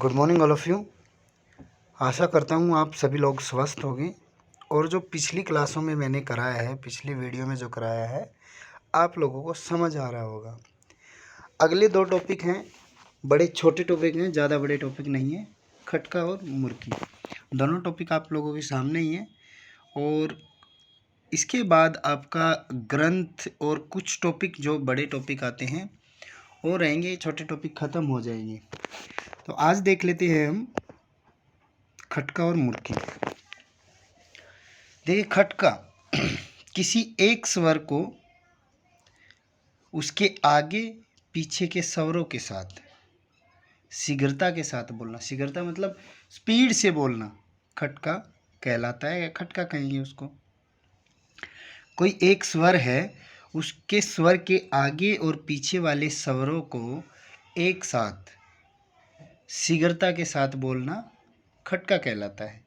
Good morning all of you. आशा करता हूँ आप सभी लोग स्वस्थ होंगे और जो पिछली क्लासों में मैंने कराया है, पिछली वीडियो में जो कराया है, आप लोगों को समझ आ रहा होगा। अगले दो टॉपिक हैं, बड़े छोटे टॉपिक हैं, ज़्यादा बड़े टॉपिक नहीं है। खटका और मुर्गी दोनों टॉपिक आप लोगों के सामने ही हैं। और इसके बाद आपका ग्रंथ और कुछ टॉपिक जो बड़े टॉपिक आते हैं वो रहेंगे, छोटे टॉपिक ख़त्म हो जाएंगे। तो आज देख लेते हैं हम खटका और मुर्गी। देखिए, खटका किसी एक स्वर को उसके आगे पीछे के स्वरों के साथ शीघ्रता के साथ बोलना, शीघ्रता मतलब स्पीड से बोलना, खटका कहलाता है या खटका कहेंगे उसको। कोई एक स्वर है, उसके स्वर के आगे और पीछे वाले स्वरों को एक साथ शीघ्रता के साथ बोलना खटका कहलाता है।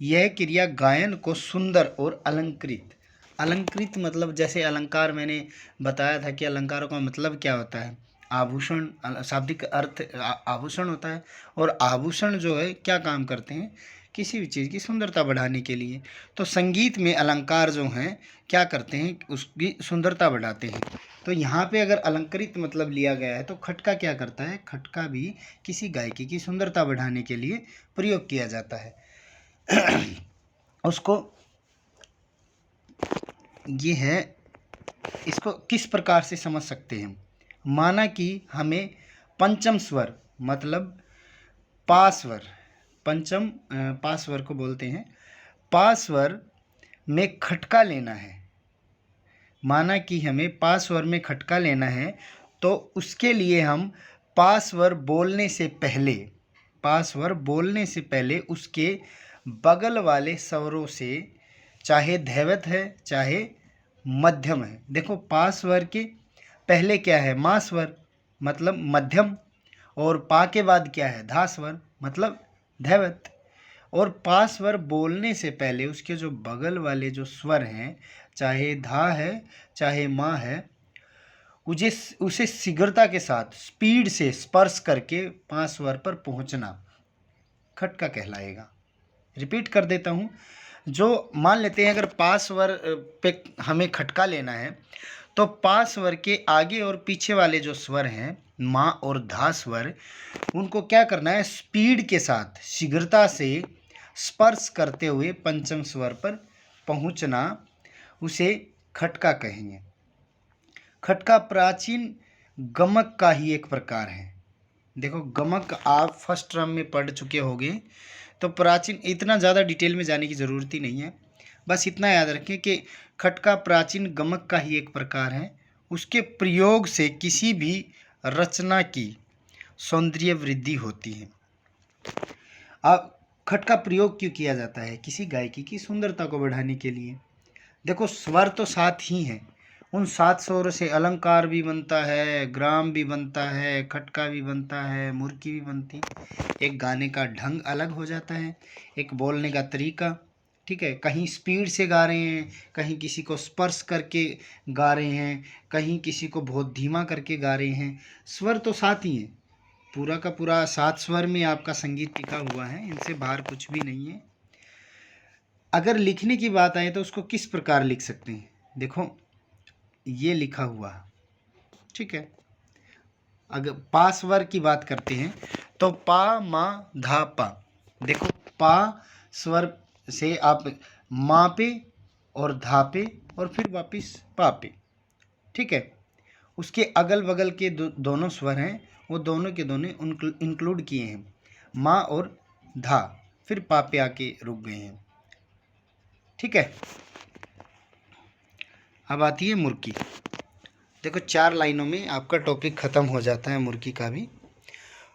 यह क्रिया गायन को सुंदर और अलंकृत मतलब जैसे अलंकार मैंने बताया था कि अलंकारों का मतलब क्या होता है। आभूषण, शाब्दिक अर्थ आभूषण होता है। और आभूषण जो है क्या काम करते हैं, किसी भी चीज़ की सुंदरता बढ़ाने के लिए। तो संगीत में अलंकार जो हैं क्या करते हैं, उसकी सुंदरता बढ़ाते हैं। तो यहाँ पे अगर अलंकृत मतलब लिया गया है तो खटका क्या करता है, खटका भी किसी गायकी की सुंदरता बढ़ाने के लिए प्रयोग किया जाता है। उसको ये है, इसको किस प्रकार से समझ सकते हैं। माना कि हमें पंचम स्वर मतलब पास्वर, पंचम पास्वर को बोलते हैं, पास्वर में खटका लेना है। माना कि हमें पास्वर में खटका लेना है तो उसके लिए हम पास्वर बोलने से पहले उसके बगल वाले स्वरों से, चाहे धैवत है चाहे मध्यम है। देखो, पास्वर के पहले क्या है, मा स्वर मतलब मध्यम, और पा के बाद क्या है, धा स्वर मतलब धैवत। और पा स्वर बोलने से पहले उसके जो बगल वाले जो स्वर हैं, चाहे धा है चाहे माँ है, उसे शीघ्रता के साथ स्पीड से स्पर्श करके पा स्वर पर पहुंचना खटका कहलाएगा। रिपीट कर देता हूँ। जो मान लेते हैं अगर पा स्वर पे हमें खटका लेना है तो पा स्वर के आगे और पीछे वाले जो स्वर हैं, माँ और धा स्वर, उनको क्या करना है, स्पीड के साथ शीघ्रता से स्पर्श करते हुए पंचम स्वर पर पहुंचना, उसे खटका कहेंगे। खटका प्राचीन गमक का ही एक प्रकार है। देखो, गमक आप फर्स्ट टर्म में पढ़ चुके होंगे, तो प्राचीन, इतना ज़्यादा डिटेल में जाने की ज़रूरत ही नहीं है, बस इतना याद रखें कि खटका प्राचीन गमक का ही एक प्रकार है। उसके प्रयोग से किसी भी रचना की सौंदर्य वृद्धि होती है। अब खटका प्रयोग क्यों किया जाता है, किसी गायकी की सुंदरता को बढ़ाने के लिए। देखो, स्वर तो सात ही हैं, उन 7 स्वरों से अलंकार भी बनता है, ग्राम भी बनता है, खटका भी बनता है, मुर्की भी बनती है। एक गाने का ढंग अलग हो जाता है, एक बोलने का तरीका, ठीक है। कहीं स्पीड से गा रहे हैं, कहीं किसी को स्पर्श करके गा रहे हैं, कहीं किसी को बहुत धीमा करके गा रहे हैं। स्वर तो सात ही हैं, पूरा का पूरा 7 स्वर में आपका संगीत टिका हुआ है, इनसे बाहर कुछ भी नहीं है। अगर लिखने की बात आए तो उसको किस प्रकार लिख सकते हैं, देखो ये लिखा हुआ, ठीक है। अगर पा स्वर की बात करते हैं तो पा मा धा पा। देखो, पा स्वर से आप मा पे और धा पे और फिर वापिस पा पे, ठीक है। उसके अगल बगल के दोनों स्वर हैं, वो दोनों के दोनों इंक्लूड किए हैं, मा और धा, फिर पा पे आके रुक गए हैं, ठीक है। अब आती है मुर्की। देखो, 4 लाइनों में आपका टॉपिक ख़त्म हो जाता है मुर्गी का भी।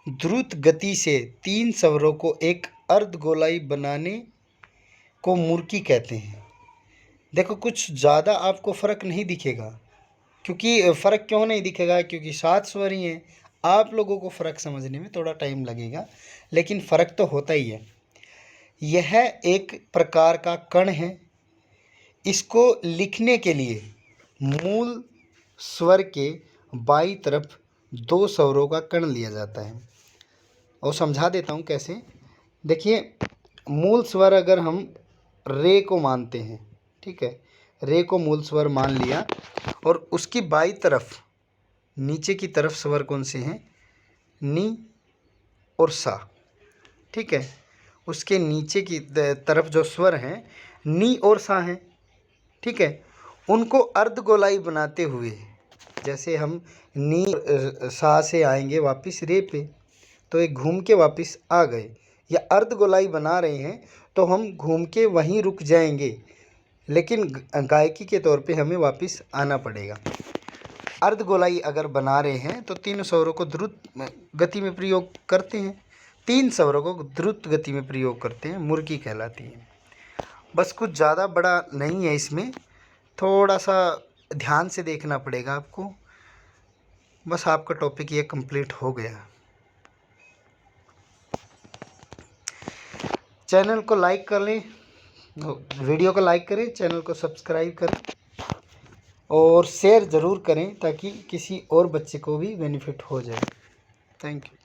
द्रुत गति से 3 स्वरों को एक अर्धगोलाई बनाने को मुर्की कहते हैं। देखो, कुछ ज़्यादा आपको फ़र्क नहीं दिखेगा, क्योंकि फ़र्क क्यों नहीं दिखेगा, क्योंकि 7 स्वर ही हैं। आप लोगों को फ़र्क समझने में थोड़ा टाइम लगेगा, लेकिन फ़र्क तो होता ही है। यह एक प्रकार का कण है। इसको लिखने के लिए मूल स्वर के बाईं तरफ 2 स्वरों का कण लिया जाता है। और समझा देता हूँ कैसे। देखिए, मूल स्वर अगर हम रे को मानते हैं, ठीक है, रे को मूल स्वर मान लिया, और उसकी बाई तरफ नीचे की तरफ स्वर कौन से हैं, नी और सा, ठीक है। उसके नीचे की तरफ जो स्वर हैं नी और सा हैं, ठीक है। उनको अर्धगोलाई बनाते हुए, जैसे हम नी सा से आएंगे वापस रे पे, तो एक घूम के वापस आ गए, या अर्धगोलाई बना रहे हैं तो हम घूम के वहीं रुक जाएंगे, लेकिन गायकी के तौर पे हमें वापस आना पड़ेगा। अर्धगोलाई अगर बना रहे हैं तो 3 स्वरों को द्रुत गति में प्रयोग करते हैं, 3 स्वरों को द्रुत गति में प्रयोग करते हैं, मुर्गी कहलाती है। बस कुछ ज़्यादा बड़ा नहीं है इसमें, थोड़ा सा ध्यान से देखना पड़ेगा आपको। बस आपका टॉपिक ये कंप्लीट हो गया। चैनल को लाइक कर लें, वीडियो को लाइक करें, चैनल को सब्सक्राइब करें और शेयर ज़रूर करें ताकि किसी और बच्चे को भी बेनिफिट हो जाए। Thank you.